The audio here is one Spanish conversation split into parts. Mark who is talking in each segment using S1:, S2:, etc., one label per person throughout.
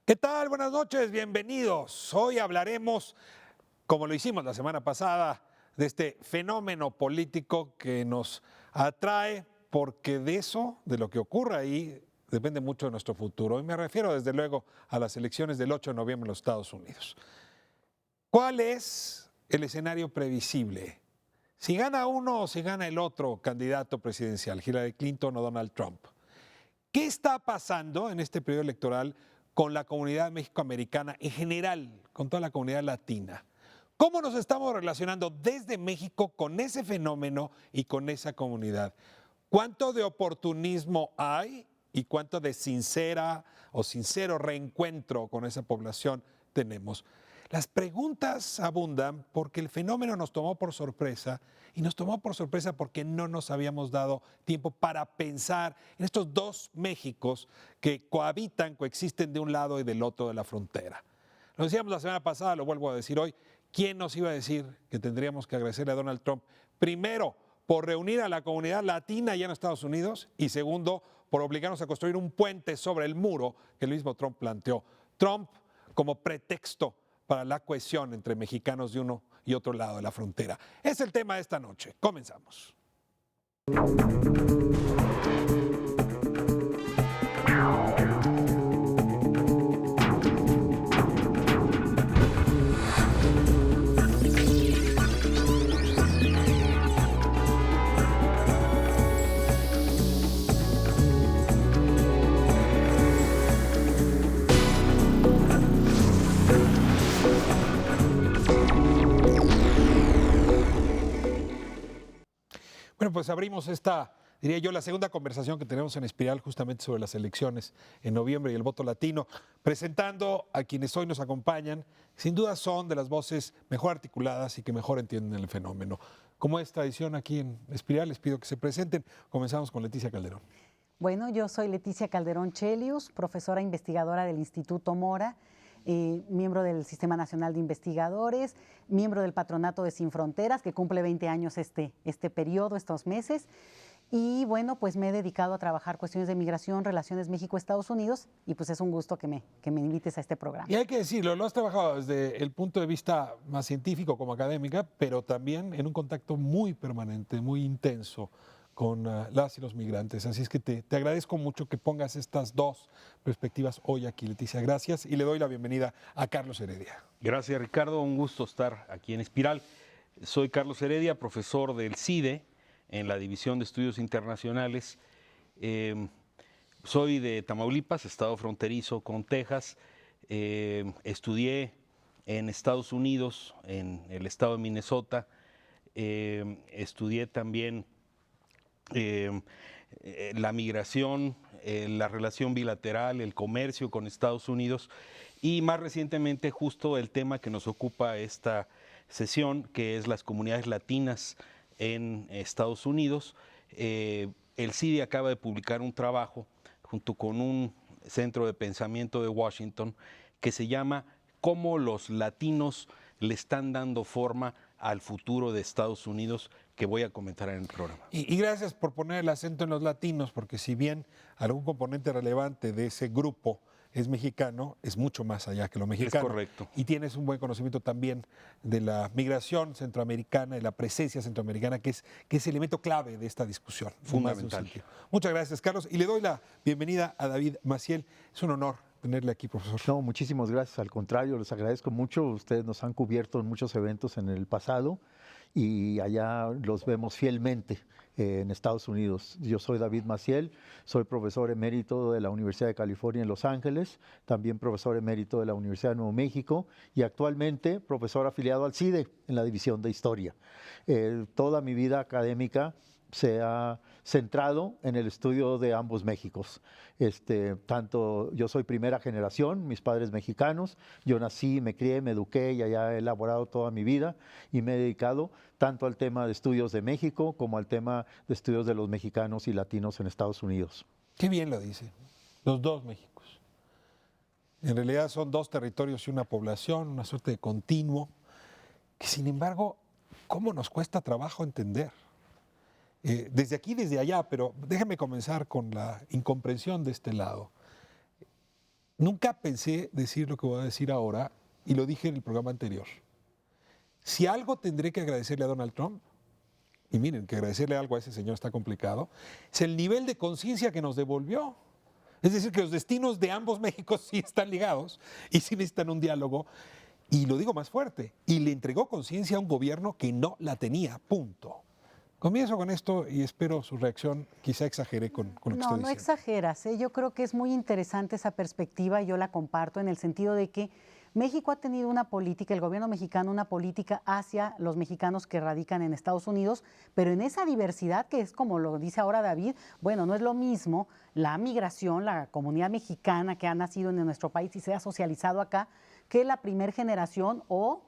S1: ¿Qué tal? Buenas noches, bienvenidos. Hoy hablaremos, como lo hicimos la semana pasada, de este fenómeno político que nos atrae, porque de eso, de lo que ocurra ahí, depende mucho de nuestro futuro. Y me refiero, desde luego, a las elecciones del 8 de noviembre en los Estados Unidos. ¿Cuál es el escenario previsible? Si gana uno o si gana el otro candidato presidencial, Hillary Clinton o Donald Trump. ¿Qué está pasando en este periodo electoral con la comunidad mexicoamericana en general, con toda la comunidad latina? ¿Cómo nos estamos relacionando desde México con ese fenómeno y con esa comunidad? ¿Cuánto de oportunismo hay y cuánto de sincera o sincero reencuentro con esa población tenemos? Las preguntas abundan porque el fenómeno nos tomó por sorpresa y nos tomó por sorpresa porque no nos habíamos dado tiempo para pensar en estos dos Méxicos que cohabitan, coexisten de un lado y del otro de la frontera. Lo decíamos la semana pasada, lo vuelvo a decir hoy. ¿Quién nos iba a decir que tendríamos que agradecerle a Donald Trump? Primero, por reunir a la comunidad latina allá en Estados Unidos y segundo, por obligarnos a construir un puente sobre el muro que el mismo Trump planteó. Trump como pretexto para la cohesión entre mexicanos de uno y otro lado de la frontera. Es el tema de esta noche. Comenzamos. Bueno, pues abrimos esta, diría yo, la segunda conversación que tenemos en Espiral justamente sobre las elecciones en noviembre y el voto latino, presentando a quienes hoy nos acompañan. Sin duda son de las voces mejor articuladas y que mejor entienden el fenómeno. Como es tradición aquí en Espiral, les pido que se presenten. Comenzamos con Leticia Calderón.
S2: Bueno, yo soy Leticia Calderón Chelius, profesora investigadora del Instituto Mora, miembro del Sistema Nacional de Investigadores, miembro del Patronato de Sin Fronteras, que cumple 20 años este periodo, estos meses. Y bueno, pues me he dedicado a trabajar cuestiones de migración, relaciones México-Estados Unidos, y pues es un gusto que me invites a este programa.
S1: Y hay que decirlo, lo has trabajado desde el punto de vista más científico como académica, pero también en un contacto muy permanente, muy intenso con las y los migrantes. Así es que te agradezco mucho que pongas estas dos perspectivas hoy aquí, Leticia. Gracias y le doy la bienvenida a Carlos Heredia.
S3: Gracias, Ricardo. Un gusto estar aquí en Espiral. Soy Carlos Heredia, profesor del CIDE en la División de Estudios Internacionales. Soy de Tamaulipas, estado fronterizo con Texas. Estudié en Estados Unidos, en el estado de Minnesota. Estudié también la migración, la relación bilateral, el comercio con Estados Unidos y más recientemente justo el tema que nos ocupa esta sesión, que es las comunidades latinas en Estados Unidos. El CIDE acaba de publicar un trabajo junto con un centro de pensamiento de Washington que se llama ¿Cómo los latinos le están dando forma al futuro de Estados Unidos?, que voy a comentar en el programa.
S1: Y gracias por poner el acento en los latinos, porque si bien algún componente relevante de ese grupo es mexicano, es mucho más allá que lo mexicano.
S3: Es correcto.
S1: Y tienes un buen conocimiento también de la migración centroamericana, de la presencia centroamericana, que es elemento clave de esta discusión.
S3: Fundamental.
S1: Muchas gracias, Carlos. Y le doy la bienvenida a David Maciel. Es un honor tenerle aquí, profesor.
S4: No, muchísimas gracias. Al contrario, les agradezco mucho. Ustedes nos han cubierto en muchos eventos en el pasado y allá los vemos fielmente en Estados Unidos. Yo soy David Maciel, soy profesor emérito de la Universidad de California en Los Ángeles, también profesor emérito de la Universidad de Nuevo México y actualmente profesor afiliado al CIDE en la División de Historia. Toda mi vida académica se ha centrado en el estudio de ambos Méxicos. Tanto yo soy primera generación, mis padres mexicanos, yo nací, me crié, me eduqué y allá he elaborado toda mi vida y me he dedicado tanto al tema de estudios de México como al tema de estudios de los mexicanos y latinos en Estados Unidos.
S1: Qué bien lo dice, los dos Méxicos. En realidad son dos territorios y una población, una suerte de continuo, que sin embargo, ¿cómo nos cuesta trabajo entender? Desde aquí, desde allá, pero déjame comenzar con la incomprensión de este lado. Nunca pensé decir lo que voy a decir ahora, y lo dije en el programa anterior. Si algo tendré que agradecerle a Donald Trump, y miren, que agradecerle algo a ese señor está complicado, es el nivel de conciencia que nos devolvió. Es decir, que los destinos de ambos Méxicos sí están ligados y sí necesitan un diálogo. Y lo digo más fuerte, y le entregó conciencia a un gobierno que no la tenía, punto. Comienzo con esto y espero su reacción. Quizá exageré con lo que estoy diciendo.
S2: No exageras, ¿eh? Yo creo que es muy interesante esa perspectiva y yo la comparto en el sentido de que México ha tenido una política, el gobierno mexicano, una política hacia los mexicanos que radican en Estados Unidos, pero en esa diversidad que es como lo dice ahora David, bueno, no es lo mismo la migración, la comunidad mexicana que ha nacido en nuestro país y se ha socializado acá, que la primer generación o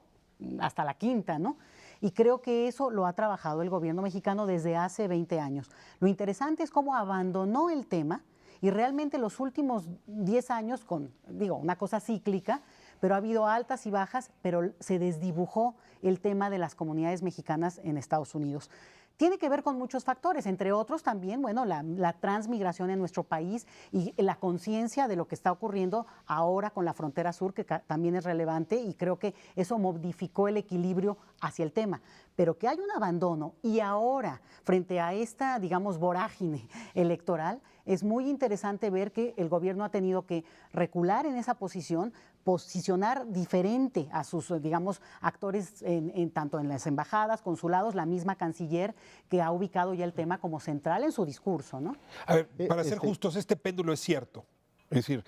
S2: hasta la quinta, ¿no? Y creo que eso lo ha trabajado el gobierno mexicano desde hace 20 años. Lo interesante es cómo abandonó el tema y realmente los últimos 10 años, una cosa cíclica, pero ha habido altas y bajas, pero se desdibujó el tema de las comunidades mexicanas en Estados Unidos. Tiene que ver con muchos factores, entre otros también, bueno, la transmigración en nuestro país y la conciencia de lo que está ocurriendo ahora con la frontera sur, que también es relevante y creo que eso modificó el equilibrio hacia el tema. Pero que hay un abandono y ahora, frente a esta, digamos, vorágine electoral, es muy interesante ver que el gobierno ha tenido que recular en esa posición, posicionar diferente a sus, digamos, actores tanto en las embajadas, consulados, la misma canciller que ha ubicado ya el tema como central en su discurso, ¿no?
S1: A ver, para ser justos, este péndulo es cierto. Es decir,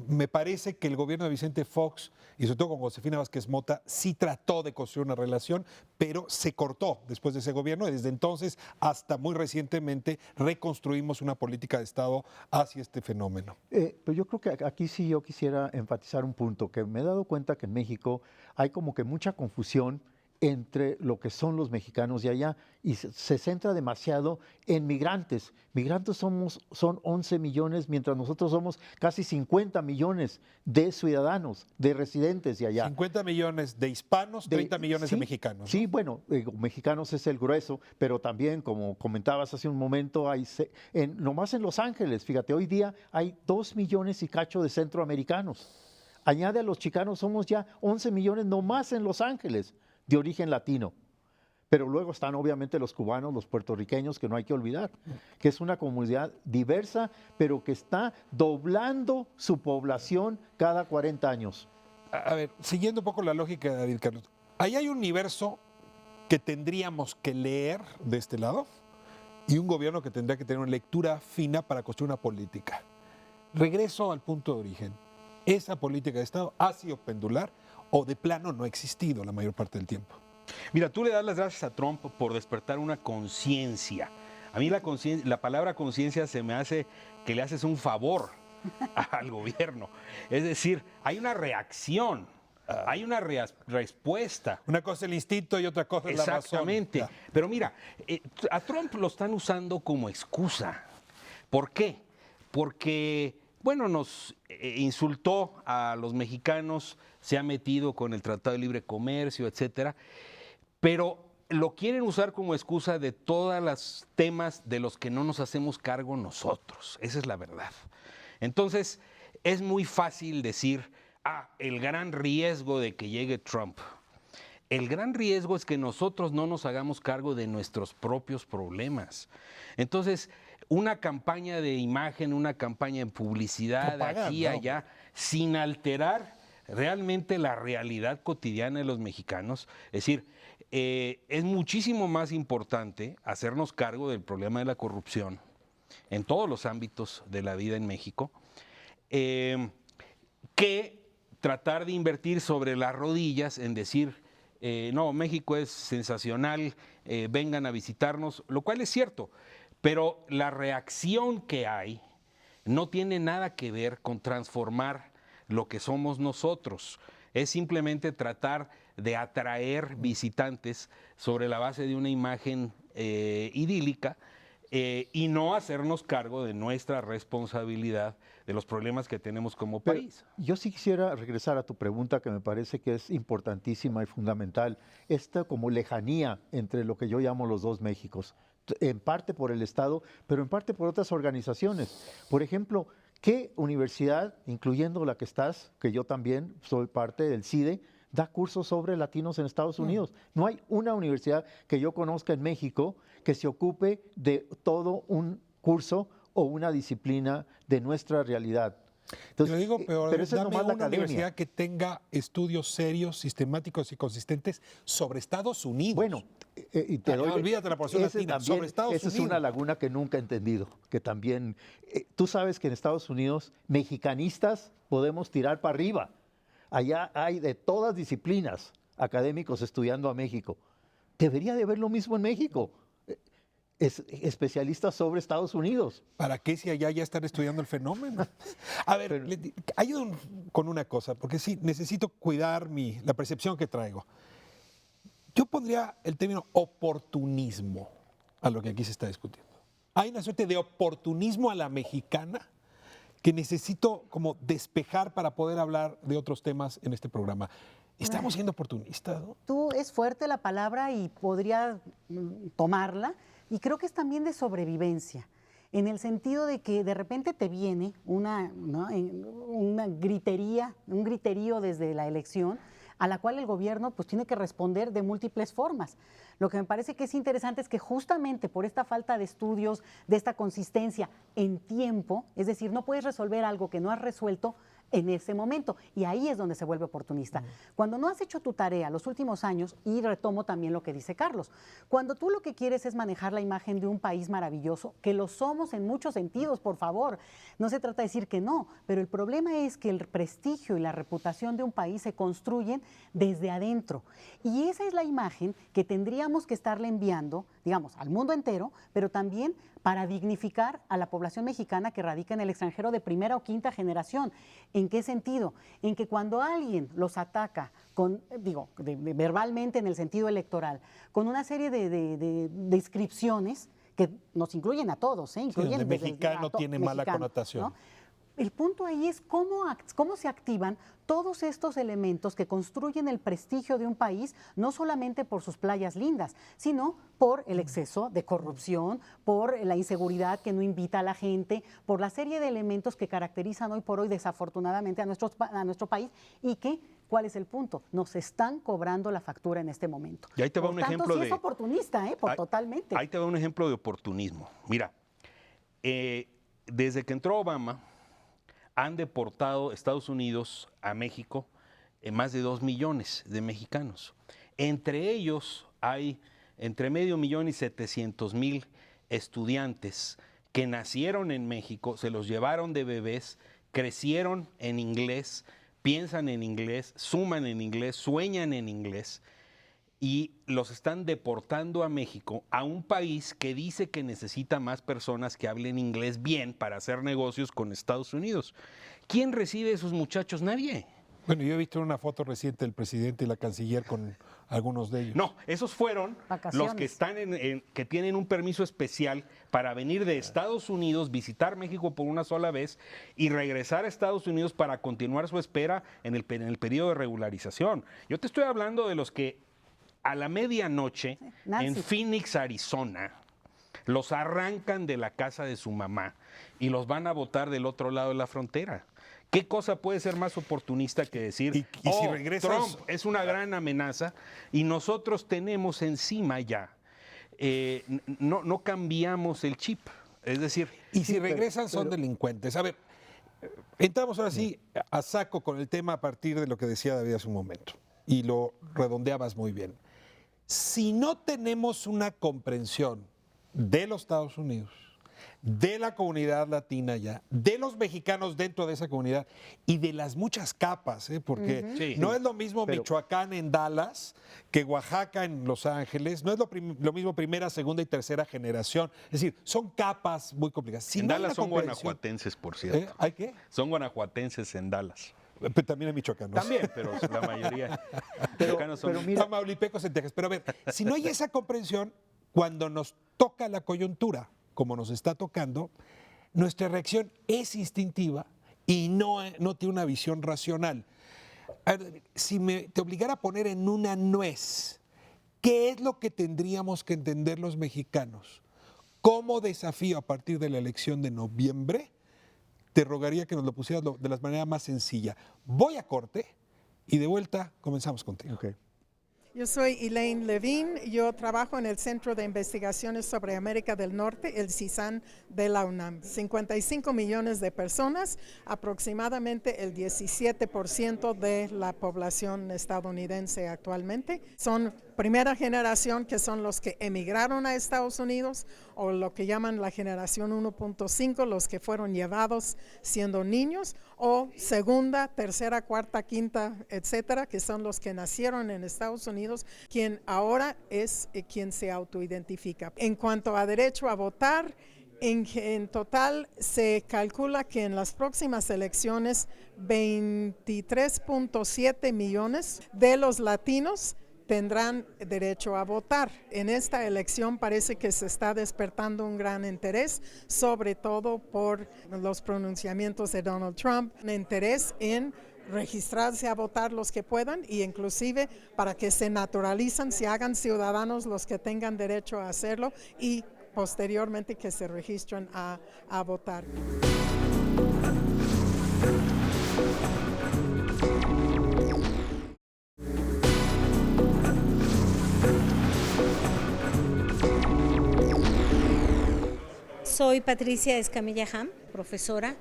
S1: me parece que el gobierno de Vicente Fox, y sobre todo con Josefina Vázquez Mota, sí trató de construir una relación, pero se cortó después de ese gobierno y desde entonces hasta muy recientemente reconstruimos una política de Estado hacia este fenómeno.
S4: Pero yo creo que aquí sí yo quisiera enfatizar un punto, que me he dado cuenta que en México hay como que mucha confusión entre lo que son los mexicanos de allá y se centra demasiado en migrantes. Migrantes son 11 millones, mientras nosotros somos casi 50 millones de ciudadanos, de residentes de allá.
S1: 50 millones de hispanos, 30 millones de mexicanos.
S4: Sí,
S1: ¿no?
S4: bueno, mexicanos es el grueso, pero también, como comentabas hace un momento, nomás en Los Ángeles, fíjate, hoy día hay 2 millones y cacho de centroamericanos. Añade a los chicanos, somos ya 11 millones nomás en Los Ángeles, de origen latino. Pero luego están obviamente los cubanos, los puertorriqueños, que no hay que olvidar, que es una comunidad diversa, pero que está doblando su población cada 40 años.
S1: A ver, siguiendo un poco la lógica de David Carlos, ahí hay un universo que tendríamos que leer de este lado y un gobierno que tendría que tener una lectura fina para construir una política. Regreso al punto de origen. Esa política de Estado ha sido pendular o de plano no ha existido la mayor parte del tiempo.
S3: Mira, tú le das las gracias a Trump por despertar una conciencia. A mí la palabra conciencia se me hace que le haces un favor al gobierno. Es decir, hay una reacción, hay una respuesta.
S1: Una cosa es el instinto y otra cosa es la razón.
S3: Exactamente.
S1: Ya.
S3: Pero mira, a Trump lo están usando como excusa. ¿Por qué? Porque, bueno, nos insultó a los mexicanos, se ha metido con el Tratado de Libre Comercio, etcétera, pero lo quieren usar como excusa de todos los temas de los que no nos hacemos cargo nosotros. Esa es la verdad. Entonces, es muy fácil decir, el gran riesgo de que llegue Trump. El gran riesgo es que nosotros no nos hagamos cargo de nuestros propios problemas. Entonces, una campaña de imagen, una campaña en publicidad,
S1: propaganda,
S3: aquí y allá, sin alterar realmente la realidad cotidiana de los mexicanos. Es decir, es muchísimo más importante hacernos cargo del problema de la corrupción en todos los ámbitos de la vida en México, que tratar de invertir sobre las rodillas en decir, no, México es sensacional, vengan a visitarnos, lo cual es cierto, pero la reacción que hay no tiene nada que ver con transformar lo que somos nosotros. Es simplemente tratar de atraer visitantes sobre la base de una imagen idílica y no hacernos cargo de nuestra responsabilidad de los problemas que tenemos como país.
S4: Pero yo sí quisiera regresar a tu pregunta, que me parece que es importantísima y fundamental, esta como lejanía entre lo que yo llamo los dos Méxicos, en parte por el Estado, pero en parte por otras organizaciones. Por ejemplo, ¿Qué universidad, incluyendo la que estás, que yo también soy parte del CIDE, da cursos sobre latinos en Estados Unidos? No hay una universidad que yo conozca en México que se ocupe de todo un curso o una disciplina de nuestra realidad.
S1: Te lo digo peor,
S4: pero eso es
S1: dame
S4: nomás la
S1: una
S4: academia.
S1: universidad que tenga estudios serios, sistemáticos y consistentes sobre Estados Unidos.
S4: Bueno, y te doy,
S1: olvídate la porción
S4: ese
S1: latina,
S4: también,
S1: sobre Estados
S4: esa
S1: Unidos.
S4: es una laguna que nunca he entendido, que también, tú sabes que en Estados Unidos, mexicanistas podemos tirar para arriba. Allá hay de todas disciplinas académicos estudiando a México. Debería de haber lo mismo en México. Especialistas sobre Estados Unidos.
S1: ¿Para qué si allá ya están estudiando el fenómeno? A ver, ayuda con una cosa, porque sí, necesito cuidar la percepción que traigo. Yo pondría el término oportunismo a lo que aquí se está discutiendo. Hay una suerte de oportunismo a la mexicana que necesito como despejar para poder hablar de otros temas en este programa. Estamos siendo oportunistas, ¿no?
S2: Es fuerte la palabra y podría tomarla, y creo que es también de sobrevivencia, en el sentido de que de repente te viene una gritería, un griterío desde la elección, a la cual el gobierno pues tiene que responder de múltiples formas. Lo que me parece que es interesante es que justamente por esta falta de estudios, de esta consistencia en tiempo, es decir, no puedes resolver algo que no has resuelto en ese momento, y ahí es donde se vuelve oportunista. Cuando no has hecho tu tarea los últimos años, y retomo también lo que dice Carlos, cuando tú lo que quieres es manejar la imagen de un país maravilloso, que lo somos en muchos sentidos, por favor, no se trata de decir que no, pero el problema es que el prestigio y la reputación de un país se construyen desde adentro, y esa es la imagen que tendríamos que estarle enviando, digamos, al mundo entero, pero también para dignificar a la población mexicana que radica en el extranjero de primera o quinta generación. ¿En qué sentido? En que cuando alguien los ataca, verbalmente en el sentido electoral, con una serie de descripciones que nos incluyen a todos, incluyen
S1: donde mexicano tiene mala connotación.
S2: ¿no? El punto ahí es cómo se activan todos estos elementos que construyen el prestigio de un país, no solamente por sus playas lindas, sino por el exceso de corrupción, por la inseguridad que no invita a la gente, por la serie de elementos que caracterizan hoy por hoy desafortunadamente a nuestro país y que, ¿cuál es el punto? Nos están cobrando la factura en este momento.
S3: Y ahí te va
S2: por
S3: un
S2: tanto,
S3: ejemplo
S2: sí
S3: de...
S2: es oportunista, totalmente.
S3: Ahí te va un ejemplo de oportunismo. Mira, desde que entró Obama, han deportado Estados Unidos a México más de 2 millones de mexicanos. Entre ellos hay entre 500,700,000 estudiantes que nacieron en México, se los llevaron de bebés, crecieron en inglés, piensan en inglés, suman en inglés, sueñan en inglés, y los están deportando a México, a un país que dice que necesita más personas que hablen inglés bien para hacer negocios con Estados Unidos. ¿Quién recibe a esos muchachos? Nadie.
S1: Bueno, yo he visto una foto reciente del presidente y la canciller con algunos de ellos.
S3: No, esos fueron
S2: Vacaciones.
S3: los que están que tienen un permiso especial para venir de Estados Unidos, visitar México por una sola vez y regresar a Estados Unidos para continuar su espera en el periodo de regularización. Yo te estoy hablando de los que a la medianoche en Phoenix, Arizona, los arrancan de la casa de su mamá y los van a botar del otro lado de la frontera. ¿Qué cosa puede ser más oportunista que decir,
S1: y si regresas,
S3: Trump es una gran amenaza y nosotros tenemos encima ya? No cambiamos el chip. Es decir...
S1: Y si regresan son delincuentes. A ver, entramos ahora sí a saco con el tema a partir de lo que decía David hace un momento. Y lo redondeabas muy bien. Si no tenemos una comprensión de los Estados Unidos, de la comunidad latina ya, de los mexicanos dentro de esa comunidad y de las muchas capas, porque no es lo mismo Michoacán en Dallas que Oaxaca en Los Ángeles, no es lo mismo primera, segunda y tercera generación. Es decir, son capas muy complicadas. Si
S3: en
S1: no
S3: Dallas son guanajuatenses, por cierto.
S1: ¿Hay qué?
S3: Son guanajuatenses en Dallas.
S1: Pero también hay michoacanos.
S3: También, pero la mayoría michoacanos son...
S1: Mira, tamaulipecos en Texas. Pero a ver, si no hay esa comprensión, cuando nos toca la coyuntura, como nos está tocando, nuestra reacción es instintiva y no tiene una visión racional. A ver, si te obligara a poner en una nuez, ¿qué es lo que tendríamos que entender los mexicanos como desafío a partir de la elección de noviembre? te rogaría que nos lo pusieras de la manera más sencilla. Voy a corte y de vuelta comenzamos contigo.
S4: Okay.
S5: Yo soy Elaine Levine, yo trabajo en el Centro de Investigaciones sobre América del Norte, el CISAN de la UNAM. 55 millones de personas, aproximadamente el 17% de la población estadounidense actualmente. Son primera generación, que son los que emigraron a Estados Unidos, o lo que llaman la generación 1.5, los que fueron llevados siendo niños, o segunda, tercera, cuarta, quinta, etcétera, que son los que nacieron en Estados Unidos, quien ahora es quien se autoidentifica. En cuanto a derecho a votar, en total se calcula que en las próximas elecciones 23.7 millones de los latinos tendrán derecho a votar. En esta elección parece que se está despertando un gran interés, sobre todo por los pronunciamientos de Donald Trump, un interés en registrarse a votar los que puedan, y inclusive para que se naturalicen, se hagan ciudadanos los que tengan derecho a hacerlo, y posteriormente que se registren a votar.
S6: Soy Patricia Escamilla Ham, profesora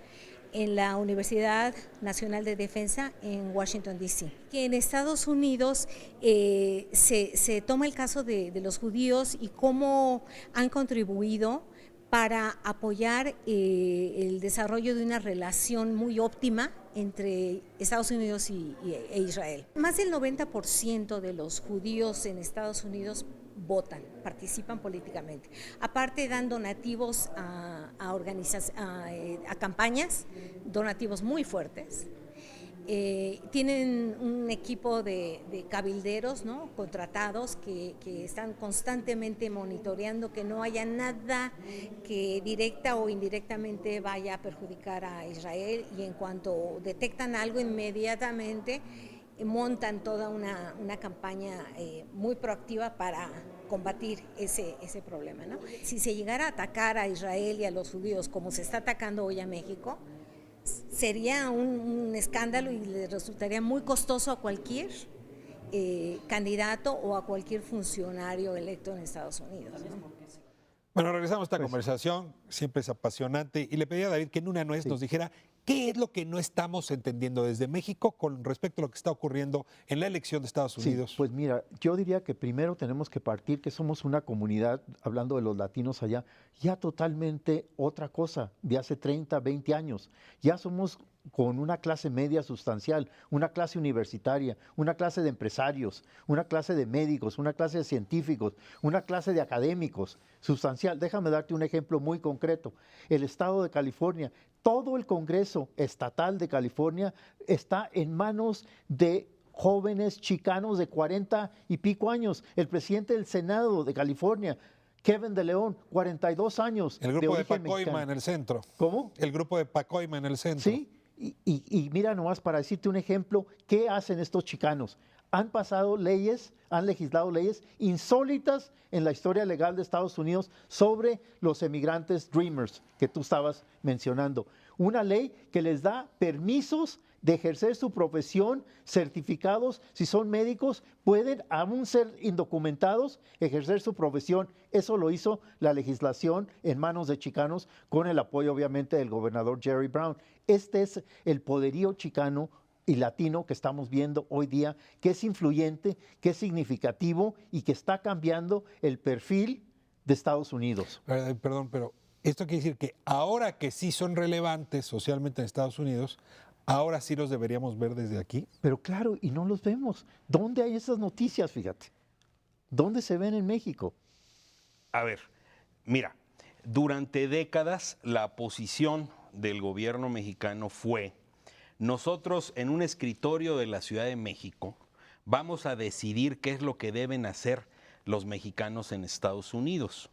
S6: en la Universidad Nacional de Defensa en Washington, D.C. Que en Estados Unidos se toma el caso de los judíos y cómo han contribuido para apoyar el desarrollo de una relación muy óptima entre Estados Unidos e Israel. Más del 90% de los judíos en Estados Unidos votan, participan políticamente. Aparte dan donativos a campañas, donativos muy fuertes. Tienen un equipo de cabilderos, ¿no?, contratados que están constantemente monitoreando que no haya nada que directa o indirectamente vaya a perjudicar a Israel, y en cuanto detectan algo, inmediatamente montan toda una campaña muy proactiva para combatir ese problema, ¿no? Si se llegara a atacar a Israel y a los judíos como se está atacando hoy a México, sería un escándalo y le resultaría muy costoso a cualquier candidato o a cualquier funcionario electo en Estados Unidos, ¿no?
S1: Bueno, regresamos a esta conversación, siempre es apasionante, y le pedí a David que en una nuez nos dijera qué es lo que no estamos entendiendo desde México con respecto a lo que está ocurriendo en la elección de Estados Unidos.
S4: Sí, pues mira, yo diría que primero tenemos que partir que somos una comunidad, hablando de los latinos allá, ya totalmente otra cosa, de hace 30, 20 años. Ya somos con una clase media sustancial, una clase universitaria, una clase de empresarios, una clase de médicos, una clase de científicos, una clase de académicos, sustancial. Déjame darte un ejemplo muy concreto. El estado de California, todo el Congreso Estatal de California está en manos de jóvenes chicanos de 40 y pico años. El presidente del Senado de California, Kevin de León, 42 años.
S1: El grupo de
S4: origen
S1: Pacoima
S4: mexicano.
S1: en el centro.
S4: ¿Cómo?
S1: El grupo de Pacoima en el centro.
S4: Sí, y mira nomás para decirte un ejemplo, ¿qué hacen estos chicanos? Han pasado leyes, han legislado leyes insólitas en la historia legal de Estados Unidos sobre los emigrantes Dreamers que tú estabas mencionando. Una ley que les da permisos de ejercer su profesión, certificados, si son médicos, pueden, aún ser indocumentados, ejercer su profesión. Eso lo hizo la legislación en manos de chicanos con el apoyo, obviamente, del gobernador Jerry Brown. Este es el poderío chicano y latino que estamos viendo hoy día, que es influyente, que es significativo y que está cambiando el perfil de Estados Unidos.
S1: Perdón, pero esto quiere decir que ahora que sí son relevantes socialmente en Estados Unidos, ahora sí los deberíamos ver desde aquí.
S4: Pero claro, y no los vemos. ¿Dónde hay esas noticias, fíjate? ¿Dónde se ven en México?
S3: A ver, mira, durante décadas la posición del gobierno mexicano fue: nosotros en un escritorio de la Ciudad de México vamos a decidir qué es lo que deben hacer los mexicanos en Estados Unidos.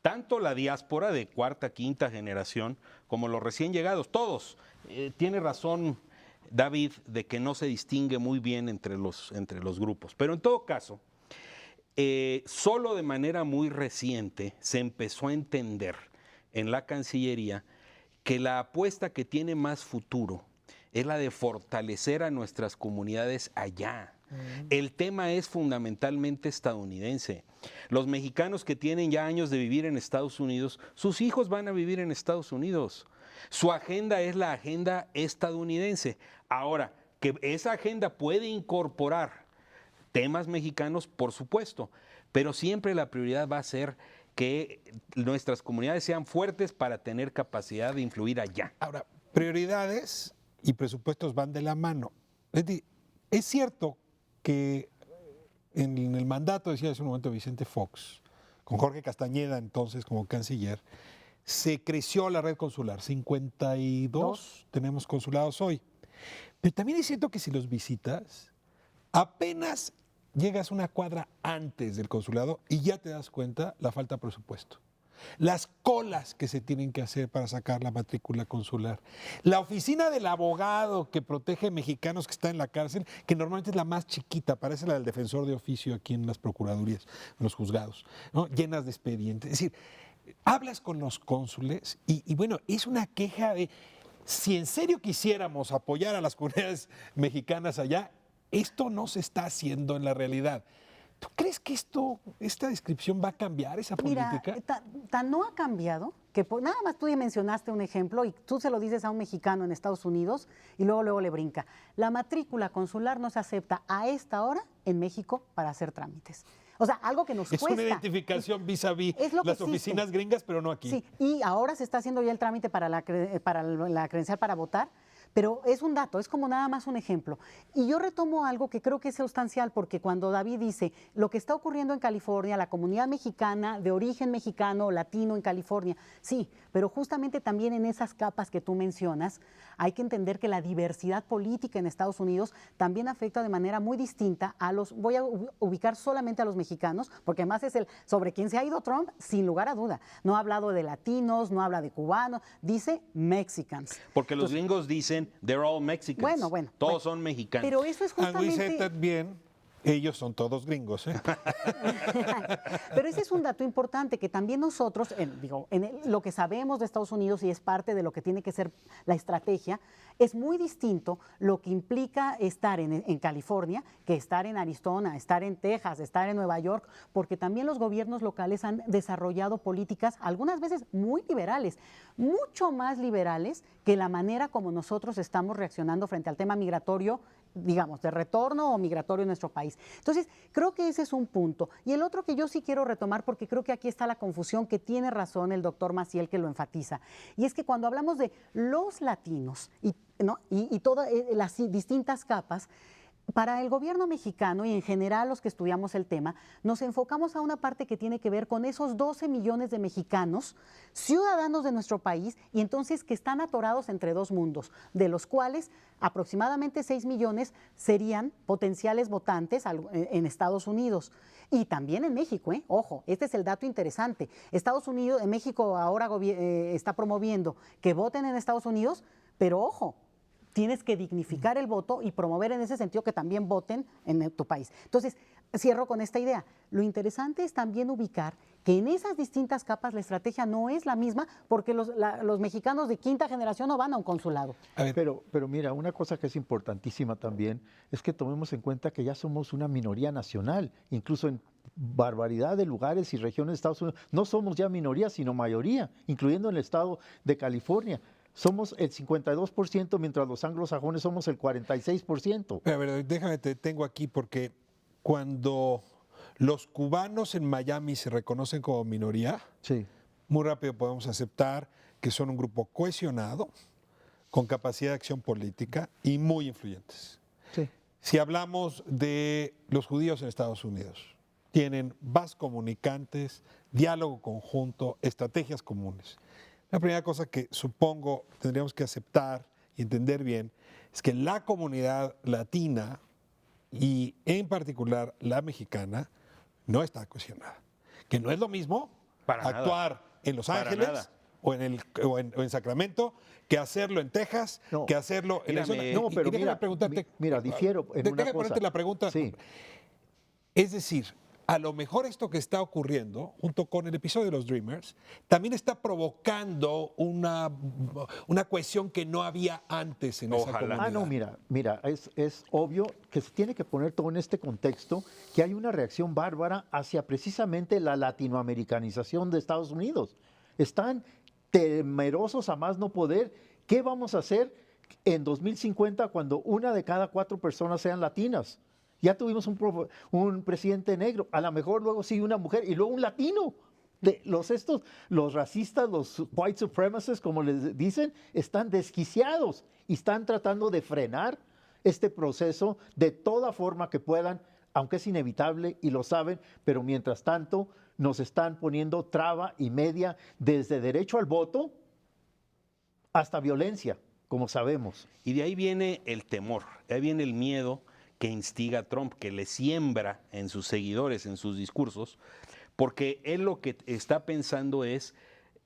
S3: Tanto la diáspora de cuarta, quinta generación, como los recién llegados, todos. Tiene razón David de que no se distingue muy bien entre los grupos. Pero en todo caso, solo de manera muy reciente se empezó a entender en la Cancillería que la apuesta que tiene más futuro es la de fortalecer a nuestras comunidades allá. El tema es fundamentalmente estadounidense. Los mexicanos que tienen ya años de vivir en Estados Unidos, sus hijos van a vivir en Estados Unidos. Su agenda es la agenda estadounidense. Ahora, que esa agenda puede incorporar temas mexicanos, por supuesto, pero siempre la prioridad va a ser que nuestras comunidades sean fuertes para tener capacidad de influir allá.
S1: Ahora, prioridades y presupuestos van de la mano. Es cierto que en el mandato, decía hace un momento Vicente Fox, con Jorge Castañeda entonces como canciller, se creció la red consular. 52 tenemos consulados hoy. Pero también es cierto que si los visitas, apenas llegas una cuadra antes del consulado y ya te das cuenta la falta de presupuesto. Las colas que se tienen que hacer para sacar la matrícula consular. La oficina del abogado que protege mexicanos que están en la cárcel, que normalmente es la más chiquita, parece la del defensor de oficio aquí en las procuradurías, en los juzgados, ¿no? Llenas de expedientes. Es decir, hablas con los cónsules y bueno, es una queja de si en serio quisiéramos apoyar a las comunidades mexicanas allá, esto no se está haciendo en la realidad. ¿Tú crees que esta descripción va a cambiar esa política?
S2: Mira, tan no ha cambiado que nada más tú ya mencionaste un ejemplo y tú se lo dices a un mexicano en Estados Unidos y luego le brinca. La matrícula consular no se acepta a esta hora en México para hacer trámites. O sea, algo que nos cuesta.
S1: Es una identificación vis a vis las oficinas gringas, pero no aquí.
S2: Sí, y ahora se está haciendo ya el trámite para la credencial para votar. Pero es un dato, es como nada más un ejemplo. Y yo retomo algo que creo que es sustancial, porque cuando David dice lo que está ocurriendo en California, la comunidad mexicana de origen mexicano o latino en California, sí, pero justamente también en esas capas que tú mencionas, hay que entender que la diversidad política en Estados Unidos también afecta de manera muy distinta a voy a ubicar solamente a los mexicanos, porque además es sobre quien se ha ido Trump, sin lugar a duda. No ha hablado de latinos, no habla de cubanos, dice Mexicans.
S3: Porque los gringos dicen they're all Mexicans.
S2: Bueno.
S3: Todos son mexicanos.
S2: Pero eso es justamente...
S1: también, ellos son todos gringos, ¿eh?
S2: Pero ese es un dato importante que también nosotros, lo que sabemos de Estados Unidos y es parte de lo que tiene que ser la estrategia, es muy distinto lo que implica estar en California que estar en Arizona, estar en Texas, estar en Nueva York, porque también los gobiernos locales han desarrollado políticas, algunas veces muy liberales, mucho más liberales que la manera como nosotros estamos reaccionando frente al tema migratorio, digamos, de retorno o migratorio en nuestro país. Entonces, creo que ese es un punto. Y el otro que yo sí quiero retomar, porque creo que aquí está la confusión, que tiene razón el doctor Maciel que lo enfatiza, y es que cuando hablamos de los latinos y todas las distintas capas, para el gobierno mexicano y en general los que estudiamos el tema, nos enfocamos a una parte que tiene que ver con esos 12 millones de mexicanos, ciudadanos de nuestro país, y entonces que están atorados entre dos mundos, de los cuales aproximadamente 6 millones serían potenciales votantes en Estados Unidos. Y también en México, ojo, este es el dato interesante. México ahora está promoviendo que voten en Estados Unidos, pero ojo, tienes que dignificar el voto y promover en ese sentido que también voten en tu país. Entonces, cierro con esta idea. Lo interesante es también ubicar que en esas distintas capas la estrategia no es la misma, porque los mexicanos de quinta generación no van a un consulado.
S4: Pero mira, una cosa que es importantísima también es que tomemos en cuenta que ya somos una minoría nacional, incluso en barbaridad de lugares y regiones de Estados Unidos. No somos ya minoría, sino mayoría, incluyendo en el estado de California. Somos el 52%, mientras los anglosajones somos el 46%.
S1: A ver, déjame, te detengo aquí porque cuando los cubanos en Miami se reconocen como minoría,
S4: sí,
S1: muy rápido podemos aceptar que son un grupo cohesionado, con capacidad de acción política y muy influyentes.
S4: Sí.
S1: Si hablamos de los judíos en Estados Unidos, tienen vas comunicantes, diálogo conjunto, estrategias comunes. La primera cosa que supongo tendríamos que aceptar y entender bien es que la comunidad latina y en particular la mexicana no está cohesionada. Que no es lo mismo actuar en Los Ángeles o en Sacramento que hacerlo en Texas, que hacerlo en Arizona.
S4: No, pero
S1: preguntarte,
S4: mira, difiero en una cosa.
S1: Déjame ponerte la pregunta.
S4: Sí.
S1: Es decir, a lo mejor esto que está ocurriendo, junto con el episodio de los Dreamers, también está provocando una cohesión que no había antes en esa comunidad.
S4: Ah, no, mira, es obvio que se tiene que poner todo en este contexto, que hay una reacción bárbara hacia precisamente la latinoamericanización de Estados Unidos. Están temerosos a más no poder. ¿Qué vamos a hacer en 2050 cuando 1 de cada 4 personas sean latinas? Ya tuvimos un presidente negro, a lo mejor luego sigue una mujer y luego un latino. Los racistas, los white supremacists, como les dicen, están desquiciados y están tratando de frenar este proceso de toda forma que puedan, aunque es inevitable y lo saben, pero mientras tanto nos están poniendo traba y media desde derecho al voto hasta violencia, como sabemos.
S3: Y de ahí viene el temor, de ahí viene el miedo que instiga a Trump, que le siembra en sus seguidores, en sus discursos, porque él lo que está pensando es,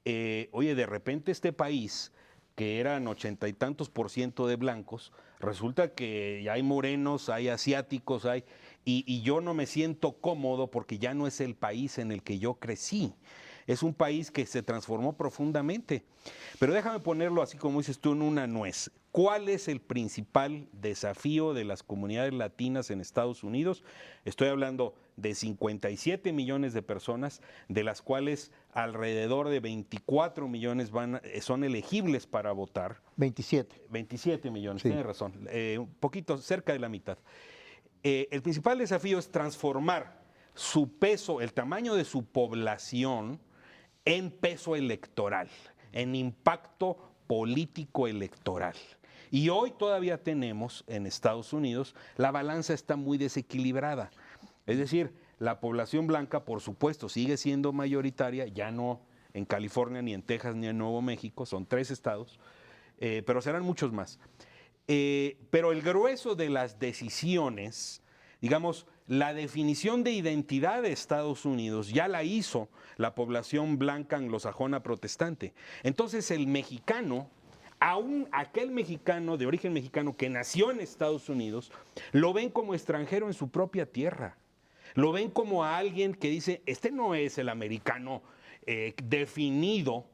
S3: oye, de repente este país, que eran 80 y tantos % de blancos, resulta que ya hay morenos, hay asiáticos, y yo no me siento cómodo porque ya no es el país en el que yo crecí. Es un país que se transformó profundamente. Pero déjame ponerlo así como dices tú en una nuez. ¿Cuál es el principal desafío de las comunidades latinas en Estados Unidos? Estoy hablando de 57 millones de personas, de las cuales alrededor de 24 millones son elegibles para votar. 27 millones, sí. Tienes razón, un poquito cerca de la mitad. El principal desafío es transformar su peso, el tamaño de su población, en peso electoral, en impacto político electoral. Y hoy todavía tenemos en Estados Unidos, la balanza está muy desequilibrada. Es decir, la población blanca, por supuesto, sigue siendo mayoritaria, ya no en California, ni en Texas, ni en Nuevo México, son 3 estados, pero serán muchos más. Pero el grueso de las decisiones, digamos, la definición de identidad de Estados Unidos ya la hizo la población blanca anglosajona protestante. Entonces el mexicano, aún aquel mexicano de origen mexicano que nació en Estados Unidos, lo ven como extranjero en su propia tierra. Lo ven como a alguien que dice, este no es el americano definido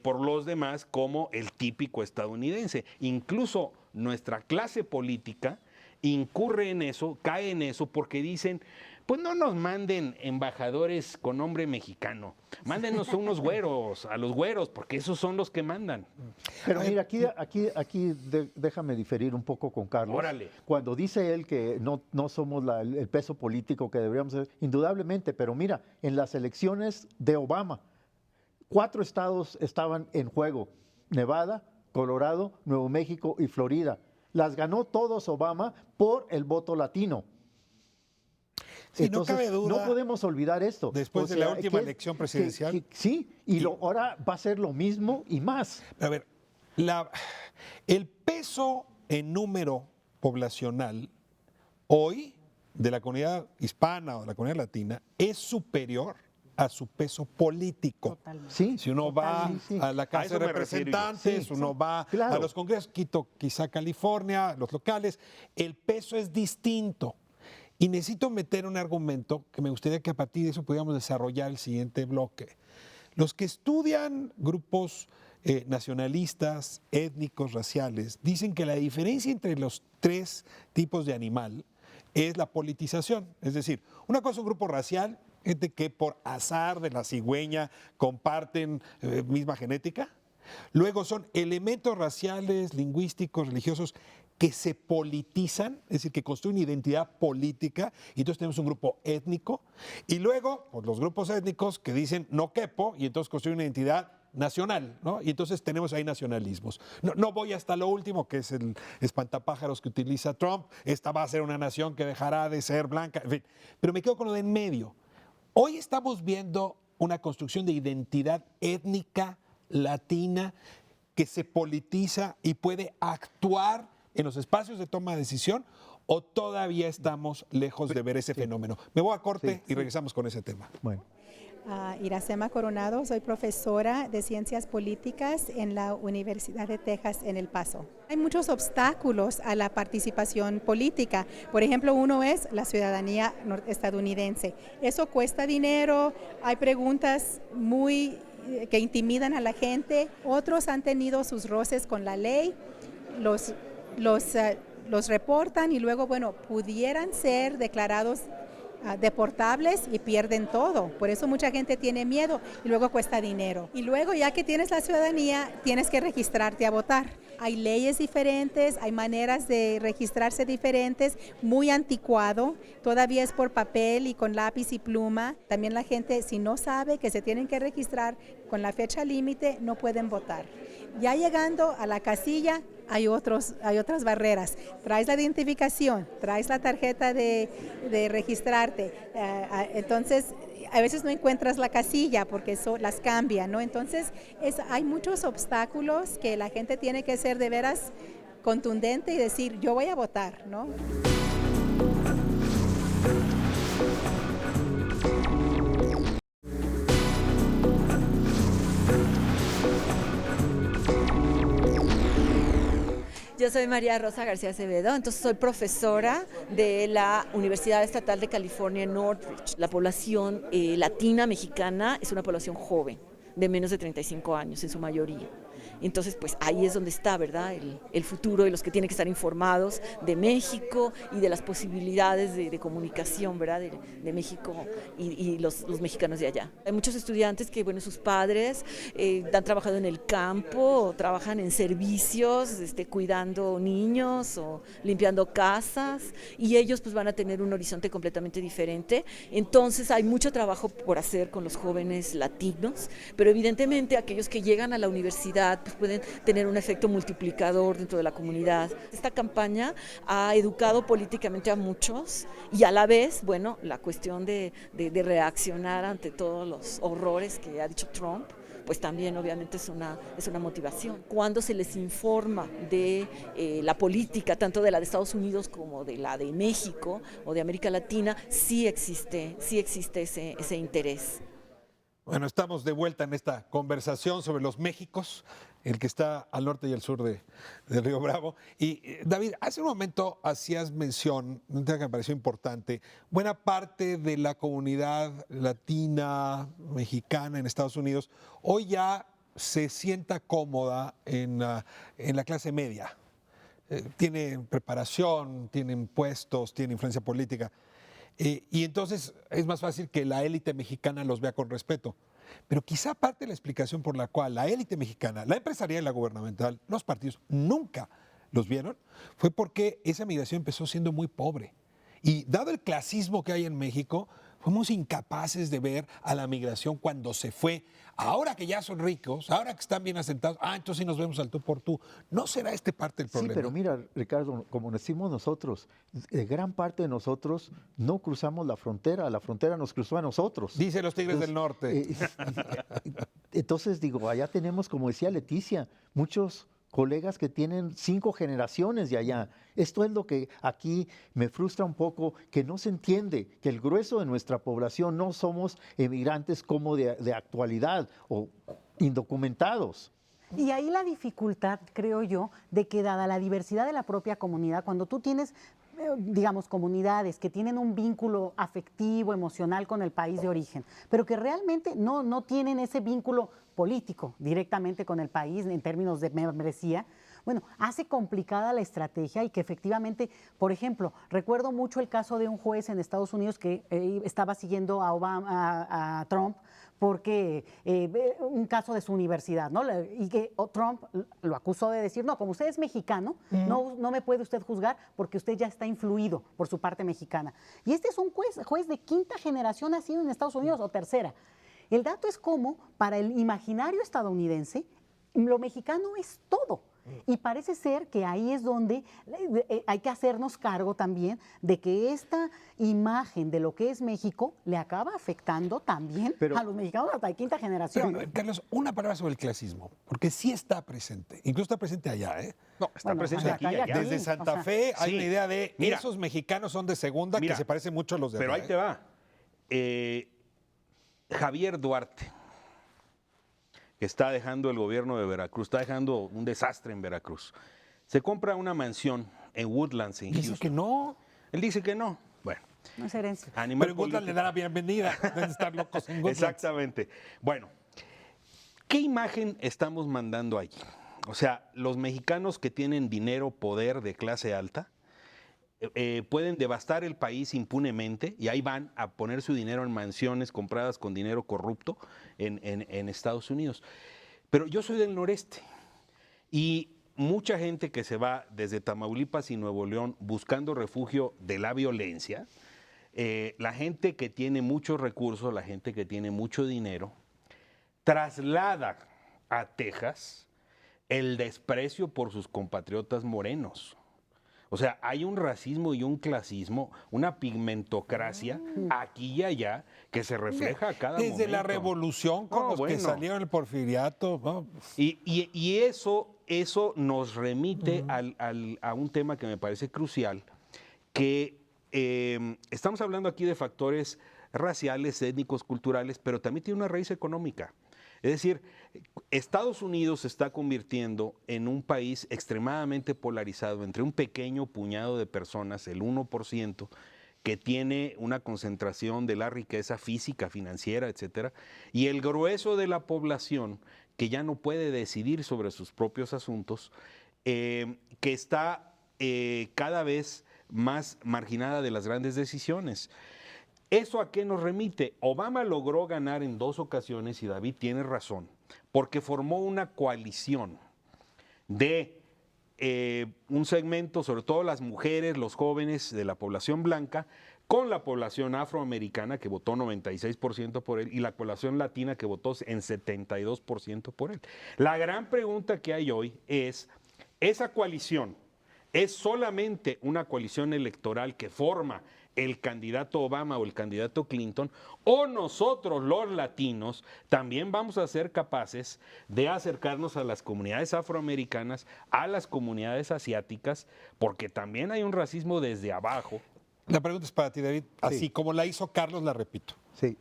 S3: por los demás como el típico estadounidense. Incluso nuestra clase política incurre en eso, cae en eso, porque dicen, pues no nos manden embajadores con nombre mexicano, mándenos unos güeros, a los güeros, porque esos son los que mandan.
S4: Pero mira, aquí déjame diferir un poco con Carlos.
S3: Órale.
S4: Cuando dice él que no somos el peso político que deberíamos ser, indudablemente, pero mira, en las elecciones de Obama, 4 estados estaban en juego, Nevada, Colorado, Nuevo México y Florida. Las ganó todos Obama por el voto latino.
S1: Sí,
S4: entonces,
S1: no cabe duda.
S4: No podemos olvidar esto.
S1: Después de la última elección presidencial.
S4: Sí, ahora va a ser lo mismo y más.
S1: A ver, el peso en número poblacional hoy de la comunidad hispana o de la comunidad latina es superior a su peso político.
S2: Totalmente.
S4: Sí,
S1: si uno va a la Casa de Representantes, uno va a los congresos, Quito, quizá California, los locales, el peso es distinto. Y necesito meter un argumento que me gustaría que a partir de eso pudiéramos desarrollar el siguiente bloque. Los que estudian grupos nacionalistas, étnicos, raciales, dicen que la diferencia entre los 3 tipos de animal es la politización. Es decir, una cosa es un grupo racial, gente que por azar de la cigüeña comparten misma genética. Luego son elementos raciales, lingüísticos, religiosos que se politizan, es decir, que construyen identidad política, y entonces tenemos un grupo étnico. Y luego, pues, los grupos étnicos que dicen no quepo, y entonces construyen una identidad nacional, ¿no? Y entonces tenemos ahí nacionalismos. No voy hasta lo último, que es el espantapájaros que utiliza Trump. Esta va a ser una nación que dejará de ser blanca, en fin. Pero me quedo con lo de en medio. Hoy estamos viendo una construcción de identidad étnica latina que se politiza y puede actuar en los espacios de toma de decisión, o todavía estamos lejos de ver ese fenómeno. Me voy a corte y regresamos con ese tema.
S4: Bueno.
S7: Iracema Coronado, soy profesora de Ciencias Políticas en la Universidad de Texas en El Paso. Hay muchos obstáculos a la participación política. Por ejemplo, uno es la ciudadanía estadounidense. Eso cuesta dinero, hay preguntas que intimidan a la gente. Otros han tenido sus roces con la ley, los reportan y luego, pudieran ser declarados deportables y pierden todo. Por eso mucha gente tiene miedo y luego cuesta dinero. Y luego, ya que tienes la ciudadanía, tienes que registrarte a votar. Hay leyes diferentes, hay maneras de registrarse diferentes, muy anticuado, todavía es por papel y con lápiz y pluma. También la gente, si no sabe que se tienen que registrar con la fecha límite, no pueden votar. Ya llegando a la casilla, hay otras barreras. Traes la identificación, traes la tarjeta de registrarte. Entonces, a veces no encuentras la casilla porque las cambian, ¿no? Entonces, hay muchos obstáculos que la gente tiene que ser de veras contundente y decir, yo voy a votar, ¿no?
S8: Yo soy María Rosa García Acevedo, entonces soy profesora de la Universidad Estatal de California en Northridge. La población latina mexicana es una población joven, de menos de 35 años en su mayoría. Entonces, pues ahí es donde está, ¿verdad?, el futuro de los que tienen que estar informados de México y de las posibilidades de comunicación, ¿verdad?, de México y los mexicanos de allá. Hay muchos estudiantes que, sus padres han trabajado en el campo, o trabajan en servicios, cuidando niños o limpiando casas, y ellos pues van a tener un horizonte completamente diferente. Entonces hay mucho trabajo por hacer con los jóvenes latinos, pero evidentemente aquellos que llegan a la universidad pues pueden tener un efecto multiplicador dentro de la comunidad. Esta campaña ha educado políticamente a muchos y a la vez, la cuestión de reaccionar ante todos los horrores que ha dicho Trump, pues también obviamente es una motivación. Cuando se les informa de la política, tanto de la de Estados Unidos como de la de México o de América Latina, sí existe ese interés.
S1: Bueno, estamos de vuelta en esta conversación sobre los Méxicos, el que está al norte y al sur del Río Bravo. Y David, hace un momento hacías mención, un tema que me pareció importante, buena parte de la comunidad latina, mexicana en Estados Unidos, hoy ya se sienta cómoda en la clase media. Tiene preparación, tienen puestos, tiene influencia política. Y entonces es más fácil que la élite mexicana los vea con respeto. Pero quizá parte de la explicación por la cual la élite mexicana, la empresarial y la gubernamental, los partidos nunca los vieron, fue porque esa migración empezó siendo muy pobre. Y dado el clasismo que hay en México, fuimos incapaces de ver a la migración cuando se fue. Ahora que ya son ricos, ahora que están bien asentados, entonces sí nos vemos al tú por tú. ¿No será este parte del problema?
S4: Sí, pero mira, Ricardo, como decimos nosotros, gran parte de nosotros no cruzamos la frontera nos cruzó a nosotros.
S1: Dice los Tigres del Norte.
S4: Entonces, allá tenemos, como decía Leticia, muchos colegas que tienen 5 generaciones de allá. Esto es lo que aquí me frustra un poco, que no se entiende que el grueso de nuestra población no somos emigrantes como de actualidad o indocumentados.
S2: Y ahí la dificultad, creo yo, de que dada la diversidad de la propia comunidad, cuando tú tienes, digamos, comunidades que tienen un vínculo afectivo, emocional con el país de origen, pero que realmente no tienen ese vínculo político directamente con el país en términos de membresía, hace complicada la estrategia y que efectivamente, por ejemplo, recuerdo mucho el caso de un juez en Estados Unidos que estaba siguiendo a Trump porque un caso de su universidad, ¿no? Y que Trump lo acusó de decir, no, como usted es mexicano, no me puede usted juzgar porque usted ya está influido por su parte mexicana. Y este es un juez de 5ª generación nacido en Estados Unidos o 3ª. El dato es cómo, para el imaginario estadounidense, lo mexicano es todo. Y parece ser que ahí es donde hay que hacernos cargo también de que esta imagen de lo que es México le acaba afectando también a los mexicanos hasta de 5ª generación.
S1: Pero, Carlos, una palabra sobre el clasismo, porque sí está presente, incluso está presente allá, ¿eh?
S3: No, está presente aquí y allá.
S1: Desde Santa Fe hay una idea de esos mexicanos son de segunda que se parecen mucho a los de
S3: Pero
S1: allá,
S3: ahí te va. Javier Duarte, que está dejando el gobierno de Veracruz, está dejando un desastre en Veracruz, se compra una mansión en Woodlands, en
S1: Dice
S3: Houston.
S1: que no.
S3: Él dice que no. Bueno,
S2: No es herencia.
S3: animal
S1: Pero en Woodland le da la bienvenida. Deben estar locos en Woodland.
S3: Exactamente. Bueno, ¿qué imagen estamos mandando allí? O sea, los mexicanos que tienen dinero, poder de clase alta, pueden devastar el país impunemente y ahí van a poner su dinero en mansiones compradas con dinero corrupto en Estados Unidos. Pero yo soy del noreste y mucha gente que se va desde Tamaulipas y Nuevo León buscando refugio de la violencia, la gente que tiene muchos recursos, la gente que tiene mucho dinero, traslada a Texas el desprecio por sus compatriotas morenos. O sea, hay un racismo y un clasismo, una pigmentocracia aquí y allá que se refleja a cada momento.
S1: Desde la revolución con los que salieron el porfiriato. ¿No?
S3: Y eso nos remite a un tema que me parece crucial, que estamos hablando aquí de factores raciales, étnicos, culturales, pero también tiene una raíz económica. Es decir, Estados Unidos se está convirtiendo en un país extremadamente polarizado entre un pequeño puñado de personas, el 1%, que tiene una concentración de la riqueza física, financiera, etcétera, y el grueso de la población que ya no puede decidir sobre sus propios asuntos, que está cada vez más marginada de las grandes decisiones. ¿Eso a qué nos remite? Obama logró ganar en 2 ocasiones, y David tiene razón, porque formó una coalición de un segmento, sobre todo las mujeres, los jóvenes de la población blanca, con la población afroamericana, que votó 96% por él, y la población latina, que votó en 72% por él. La gran pregunta que hay hoy es, ¿esa coalición es solamente una coalición electoral que forma el candidato Obama o el candidato Clinton, o nosotros los latinos también vamos a ser capaces de acercarnos a las comunidades afroamericanas, a las comunidades asiáticas, porque también hay un racismo desde abajo?
S1: La pregunta es para ti, David. Así como la hizo Carlos, la repito.
S4: Sí,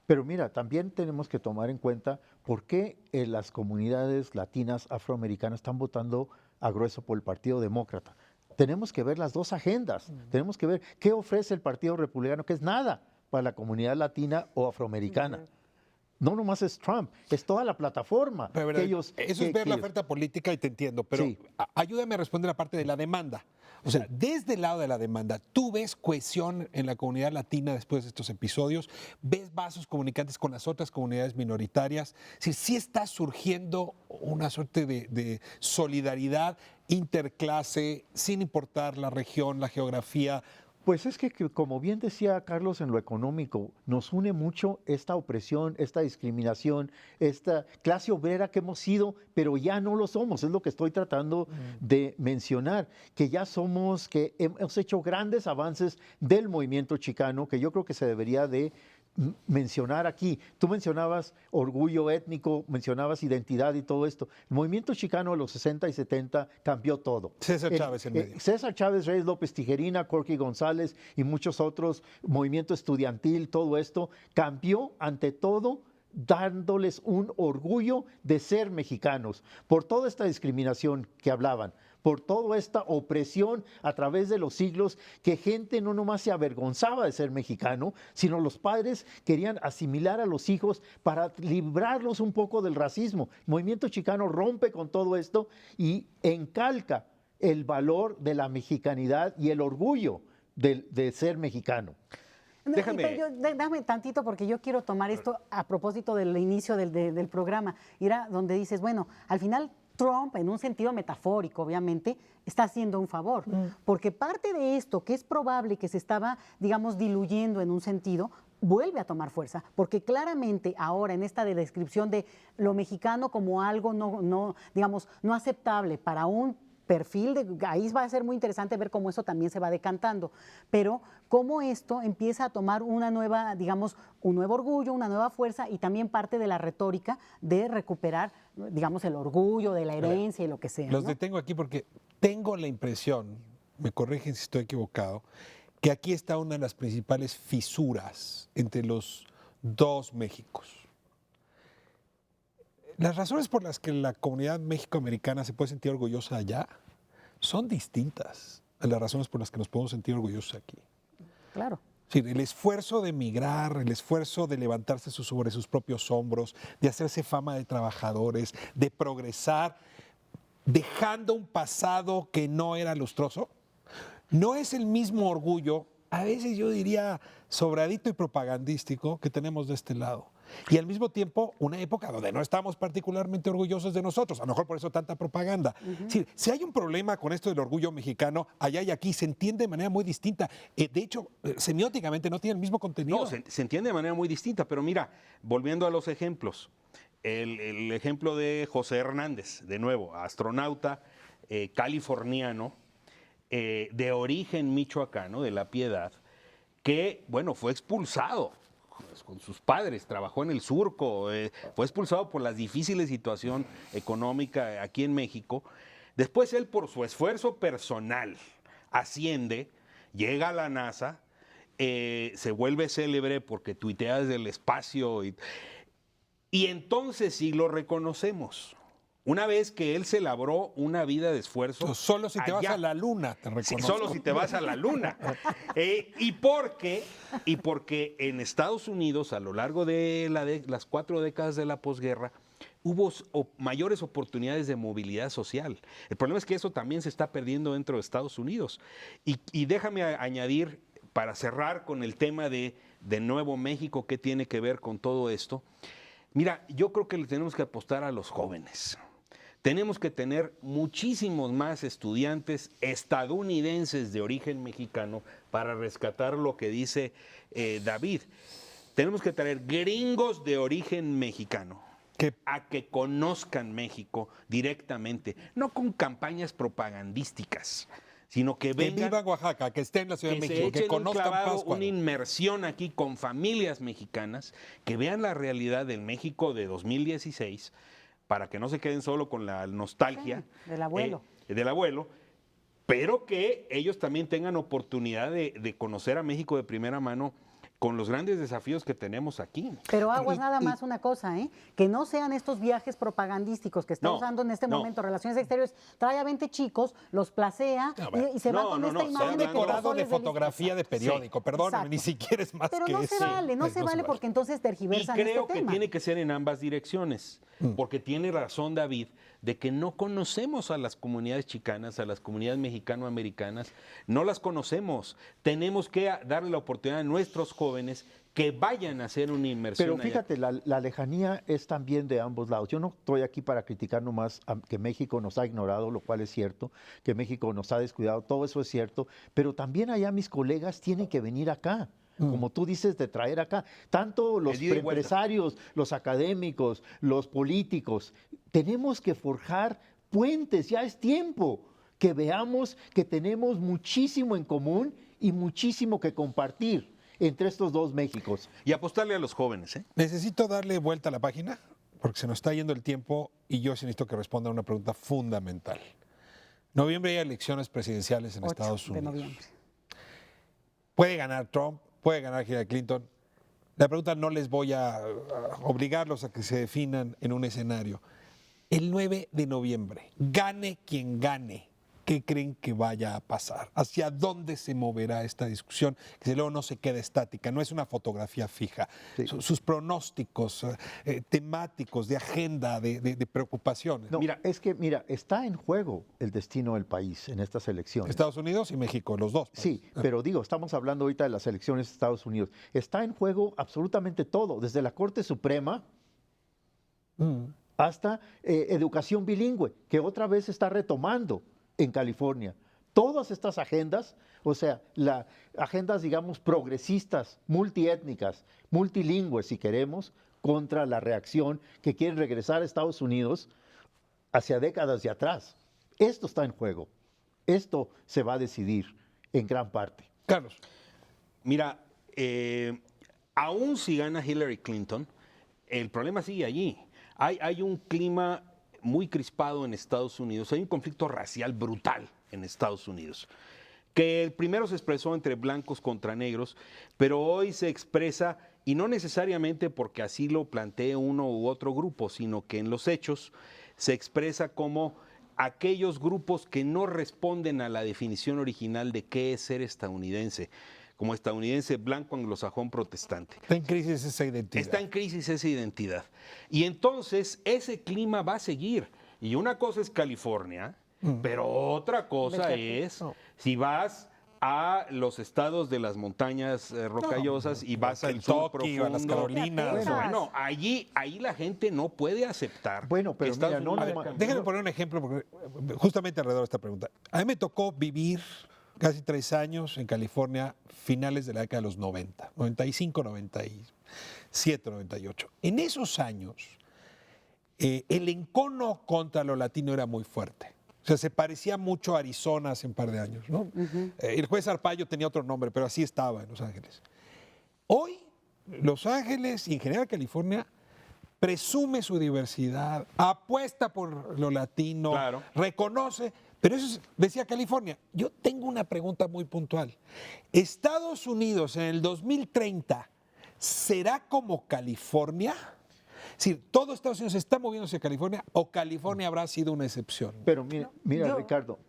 S4: pero mira, también tenemos que tomar en cuenta por qué las comunidades latinas afroamericanas están votando a grueso por el Partido Demócrata. Tenemos que ver las dos agendas, tenemos que ver qué ofrece el Partido Republicano, que es nada para la comunidad latina o afroamericana. No nomás es Trump, es toda la plataforma.
S1: Pero,
S4: que ellos,
S1: eso es ver la oferta política y te entiendo, pero
S4: Sí.
S1: Ayúdame a responder la parte de la demanda. O sea, desde el lado de la demanda, ¿tú ves cohesión en la comunidad latina después de estos episodios? ¿Ves vasos comunicantes con las otras comunidades minoritarias? Sí está surgiendo una suerte de solidaridad interclase, sin importar la región, la geografía.
S4: Pues es que, como bien decía Carlos, en lo económico, nos une mucho esta opresión, esta discriminación, esta clase obrera que hemos sido, pero ya no lo somos. Es lo que estoy tratando de mencionar, que ya somos, que hemos hecho grandes avances del movimiento chicano, que yo creo que se debería de mencionar aquí. Tú mencionabas orgullo étnico, mencionabas identidad y todo esto. El movimiento chicano de los 60 y 70 cambió todo.
S1: César Chávez en medio.
S4: César Chávez, Reyes López Tijerina, Corky González y muchos otros, movimiento estudiantil, todo esto cambió ante todo, dándoles un orgullo de ser mexicanos por toda esta discriminación que hablaban, por toda esta opresión a través de los siglos, que gente no nomás se avergonzaba de ser mexicano, sino los padres querían asimilar a los hijos para librarlos un poco del racismo. El movimiento chicano rompe con todo esto y encalca el valor de la mexicanidad y el orgullo de ser mexicano.
S2: Dame tantito porque yo quiero tomar esto a propósito del inicio del programa. Y era donde dices, bueno, al final Trump, en un sentido metafórico, obviamente, está haciendo un favor. Porque parte de esto, que es probable que se estaba, digamos, diluyendo en un sentido, vuelve a tomar fuerza, porque claramente ahora en esta descripción de lo mexicano como algo no aceptable para un perfil, ahí va a ser muy interesante ver cómo eso también se va decantando, pero cómo esto empieza a tomar una nueva, digamos, un nuevo orgullo, una nueva fuerza y también parte de la retórica de recuperar, digamos, el orgullo de la herencia y lo que sea.
S1: Los detengo aquí porque tengo la impresión, me corrigen si estoy equivocado, que aquí está una de las principales fisuras entre los dos Méxicos. Las razones por las que la comunidad mexicoamericana se puede sentir orgullosa allá son distintas a las razones por las que nos podemos sentir orgullosos aquí.
S2: Claro.
S1: Sí, el esfuerzo de emigrar, el esfuerzo de levantarse sobre sus propios hombros, de hacerse fama de trabajadores, de progresar, dejando un pasado que no era lustroso, no es el mismo orgullo, a veces yo diría sobradito y propagandístico, que tenemos de este lado. Y al mismo tiempo, una época donde no estamos particularmente orgullosos de nosotros, a lo mejor por eso tanta propaganda. Sí, si hay un problema con esto del orgullo mexicano, allá y aquí, se entiende de manera muy distinta. De hecho, semióticamente no tiene el mismo contenido.
S3: No, se entiende de manera muy distinta, pero mira, volviendo a los ejemplos, el ejemplo de José Hernández, de nuevo, astronauta californiano, de origen michoacano, de La Piedad, que, bueno, fue expulsado con sus padres, trabajó en el surco, fue expulsado por la difícil situación económica aquí en México. Después él, por su esfuerzo personal, asciende, llega a la NASA, se vuelve célebre porque tuitea desde el espacio y entonces sí lo reconocemos. Una vez que él se labró una vida de esfuerzo.
S1: Solo si te vas a la luna, te reconozco.
S3: Sí, solo si te vas a la luna. Y porque en Estados Unidos, a lo largo de las 4 décadas de la posguerra, hubo mayores oportunidades de movilidad social. El problema es que eso también se está perdiendo dentro de Estados Unidos. Y déjame añadir, para cerrar con el tema de Nuevo México, ¿qué tiene que ver con todo esto? Mira, yo creo que le tenemos que apostar a los jóvenes. Tenemos que tener muchísimos más estudiantes estadounidenses de origen mexicano para rescatar lo que dice David. Tenemos que traer gringos de origen mexicano a que conozcan México directamente, no con campañas propagandísticas, sino que vengan.
S1: Que viva Oaxaca, que esté en la Ciudad de México, que conozcan Pátzcuaro.
S3: Una inmersión aquí con familias mexicanas, que vean la realidad del México de 2016, para que no se queden solo con la nostalgia
S2: del abuelo.
S3: Pero que ellos también tengan oportunidad de conocer a México de primera mano con los grandes desafíos que tenemos aquí.
S2: Pero aguas nada más una cosa, que no sean estos viajes propagandísticos que está usando en este momento Relaciones Exteriores, trae a 20 chicos, los placea y se va con esta imagen de
S1: decorado de fotografía de periódico,
S2: sí,
S1: perdóname, ni siquiera es más
S2: pero
S1: que
S2: no
S1: eso.
S2: Se vale, no se vale porque entonces tergiversan este tema.
S3: Y creo que tiene que ser en ambas direcciones, porque tiene razón David, de que no conocemos a las comunidades chicanas, a las comunidades mexicano-americanas, no las conocemos. Tenemos que darle la oportunidad a nuestros jóvenes que vayan a hacer una inmersión.
S4: Pero fíjate, la lejanía es también de ambos lados. Yo no estoy aquí para criticar nomás que México nos ha ignorado, lo cual es cierto, que México nos ha descuidado, todo eso es cierto, pero también allá mis colegas tienen que venir acá. Como tú dices, de traer acá, tanto los empresarios, los académicos, los políticos, tenemos que forjar puentes, ya es tiempo que veamos que tenemos muchísimo en común y muchísimo que compartir entre estos dos Méxicos.
S3: Y apostarle a los jóvenes.
S1: Necesito darle vuelta a la página, porque se nos está yendo el tiempo y yo sí necesito que responda a una pregunta fundamental. Noviembre hay elecciones presidenciales en Estados Unidos.
S2: De noviembre.
S1: Puede ganar Trump, puede ganar Hillary Clinton. La pregunta no les voy a obligarlos a que se definan en un escenario. El 9 de noviembre, gane quien gane, ¿qué creen que vaya a pasar? ¿Hacia dónde se moverá esta discusión? Que luego no se quede estática, no es una fotografía fija. Sí. Sus pronósticos temáticos, de agenda, de preocupaciones.
S4: No, mira, está en juego el destino del país en estas elecciones.
S1: Estados Unidos y México, los dos.
S4: Sí, pero estamos hablando ahorita de las elecciones de Estados Unidos. Está en juego absolutamente todo, desde la Corte Suprema hasta educación bilingüe, que otra vez está retomando en California. Todas estas agendas, o sea, agendas, digamos, progresistas, multiétnicas, multilingües, si queremos, contra la reacción que quieren regresar a Estados Unidos hacia décadas de atrás. Esto está en juego. Esto se va a decidir en gran parte.
S1: Carlos.
S3: Mira, aún si gana Hillary Clinton, el problema sigue allí. Hay un clima muy crispado en Estados Unidos, hay un conflicto racial brutal en Estados Unidos, que el primero se expresó entre blancos contra negros, pero hoy se expresa y no necesariamente porque así lo plantee uno u otro grupo, sino que en los hechos se expresa como aquellos grupos que no responden a la definición original de qué es ser estadounidense, como estadounidense blanco anglosajón protestante.
S1: Está en crisis esa identidad.
S3: Está en crisis esa identidad. Y entonces ese clima va a seguir. Y una cosa es California, pero otra cosa es si vas a los estados de las montañas rocallosas y vas al sur profundo,
S1: a las Carolinas.
S3: Bueno, ahí la gente no puede aceptar.
S4: Bueno, pero mira, no,
S1: déjenme poner un ejemplo, porque justamente alrededor de esta pregunta. A mí me tocó vivir casi 3 años en California, finales de la década de los 90, 95, 97, 98. En esos años, el encono contra lo latino era muy fuerte. O sea, se parecía mucho a Arizona hace un par de años, ¿no? El juez Arpaio tenía otro nombre, pero así estaba en Los Ángeles. Hoy, Los Ángeles y en general California presume su diversidad, apuesta por lo latino,
S3: claro,
S1: reconoce, pero eso decía California. Yo tengo una pregunta muy puntual. ¿Estados Unidos en el 2030 será como California? Es decir, ¿todo Estados Unidos está moviéndose a California o California habrá sido una excepción?
S4: Pero mira Ricardo.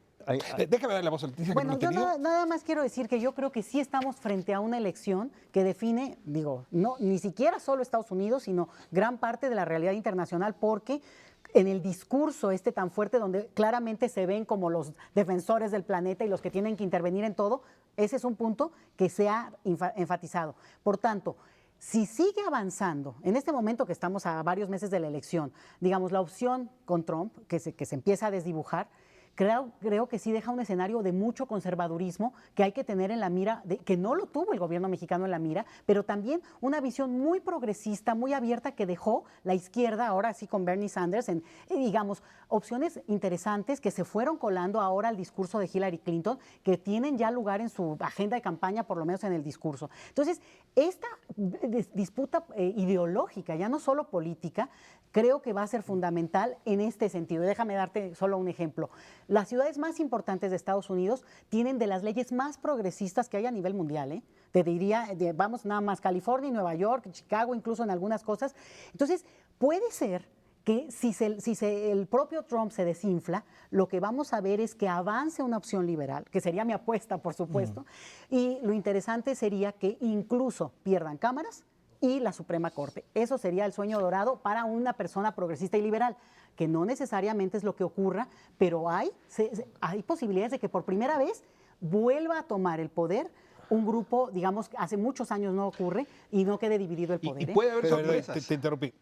S1: Déjame darle la voz a Leticia.
S2: Bueno,
S1: que no
S2: yo nada más quiero decir que yo creo que sí estamos frente a una elección que define, digo, no ni siquiera solo Estados Unidos, sino gran parte de la realidad internacional, porque en el discurso tan fuerte donde claramente se ven como los defensores del planeta y los que tienen que intervenir en todo, ese es un punto que se ha enfatizado. Por tanto, si sigue avanzando, en este momento que estamos a varios meses de la elección, digamos, la opción con Trump, que se empieza a desdibujar, creo que sí deja un escenario de mucho conservadurismo que hay que tener en la mira, que no lo tuvo el gobierno mexicano en la mira, pero también una visión muy progresista, muy abierta que dejó la izquierda, ahora sí con Bernie Sanders, en, digamos, opciones interesantes que se fueron colando ahora al discurso de Hillary Clinton, que tienen ya lugar en su agenda de campaña, por lo menos en el discurso. Entonces, esta disputa ideológica, ya no solo política, creo que va a ser fundamental en este sentido. Déjame darte solo un ejemplo. Las ciudades más importantes de Estados Unidos tienen de las leyes más progresistas que hay a nivel mundial, ¿eh? Te diría, vamos nada más, California, Nueva York, Chicago, incluso en algunas cosas. Entonces, puede ser que si el propio Trump se desinfla, lo que vamos a ver es que avance una opción liberal, que sería mi apuesta, por supuesto, y lo interesante sería que incluso pierdan cámaras y la Suprema Corte. Eso sería el sueño dorado para una persona progresista y liberal, que no necesariamente es lo que ocurra, pero hay posibilidades de que por primera vez vuelva a tomar el poder un grupo, digamos, que hace muchos años no ocurre y no quede dividido el poder.
S3: Y puede haber sorpresas.
S1: Te interrumpí.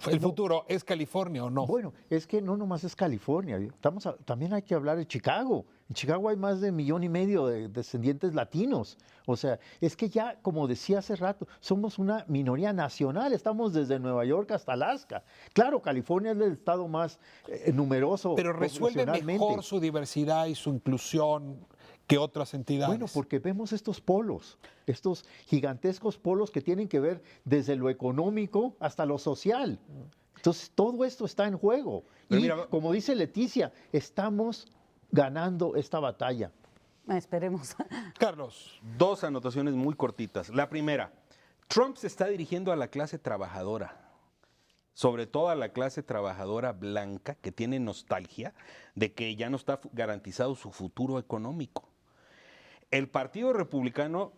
S1: ¿El futuro es California o no?
S4: Bueno, es que no nomás es California. También hay que hablar de Chicago. En Chicago hay más de 1,5 millones de descendientes latinos. O sea, es que ya, como decía hace rato, somos una minoría nacional. Estamos desde Nueva York hasta Alaska. Claro, California es el estado más numeroso.
S1: Pero resuelve mejor su diversidad y su inclusión que otras entidades.
S4: Bueno, porque vemos estos polos, estos gigantescos polos que tienen que ver desde lo económico hasta lo social. Entonces, todo esto está en juego.
S3: Pero
S4: y
S3: mira,
S4: como dice Leticia, estamos ganando esta batalla.
S2: Esperemos.
S1: Carlos.
S3: 2 anotaciones muy cortitas. La primera, Trump se está dirigiendo a la clase trabajadora, sobre todo a la clase trabajadora blanca que tiene nostalgia de que ya no está garantizado su futuro económico. El Partido Republicano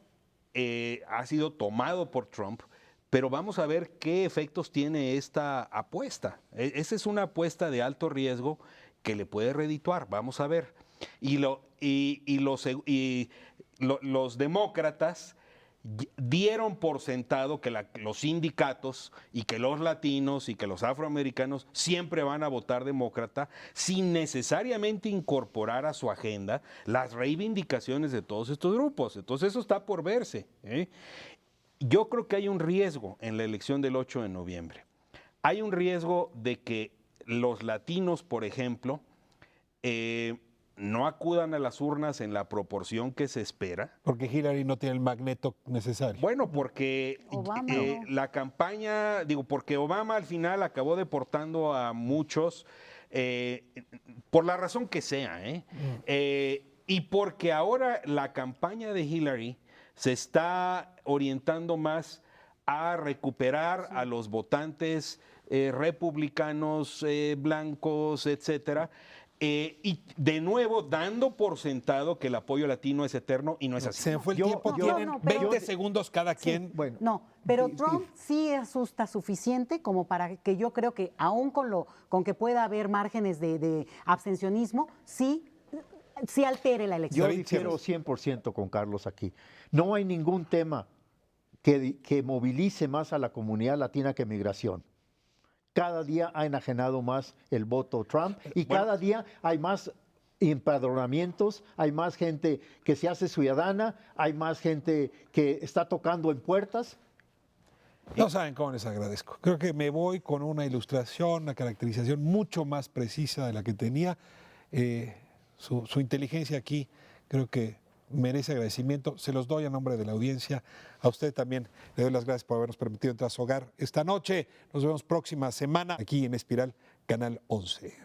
S3: ha sido tomado por Trump, pero vamos a ver qué efectos tiene esta apuesta. Esa es una apuesta de alto riesgo que le puede redituar, vamos a ver. Los demócratas dieron por sentado que los sindicatos y que los latinos y que los afroamericanos siempre van a votar demócrata sin necesariamente incorporar a su agenda las reivindicaciones de todos estos grupos. Entonces eso está por verse, ¿eh? Yo creo que hay un riesgo en la elección del 8 de noviembre. Hay un riesgo de que los latinos, por ejemplo, no acudan a las urnas en la proporción que se espera.
S1: Porque Hillary no tiene el magneto necesario.
S3: Bueno, porque la campaña, porque Obama al final acabó deportando a muchos, por la razón que sea, y porque ahora la campaña de Hillary se está orientando más a recuperar a los votantes republicanos, blancos, etcétera. Y de nuevo dando por sentado que el apoyo latino es eterno y no es así.
S1: Se me fue el tiempo, tienen 20 segundos cada quien.
S4: Bueno,
S2: No, pero Trump sí asusta suficiente como para que yo creo que aún con que pueda haber márgenes de abstencionismo, sí altere la elección.
S4: yo difiero 100% con Carlos aquí. No hay ningún tema que movilice más a la comunidad latina que migración. Cada día ha enajenado más el voto Trump y cada día hay más empadronamientos, hay más gente que se hace ciudadana, hay más gente que está tocando en puertas.
S1: No saben cómo les agradezco. Creo que me voy con una ilustración, una caracterización mucho más precisa de la que tenía. Su inteligencia aquí creo que merece agradecimiento. Se los doy a nombre de la audiencia. A usted también le doy las gracias por habernos permitido entrar a su hogar esta noche. Nos vemos próxima semana aquí en Espiral, Canal 11.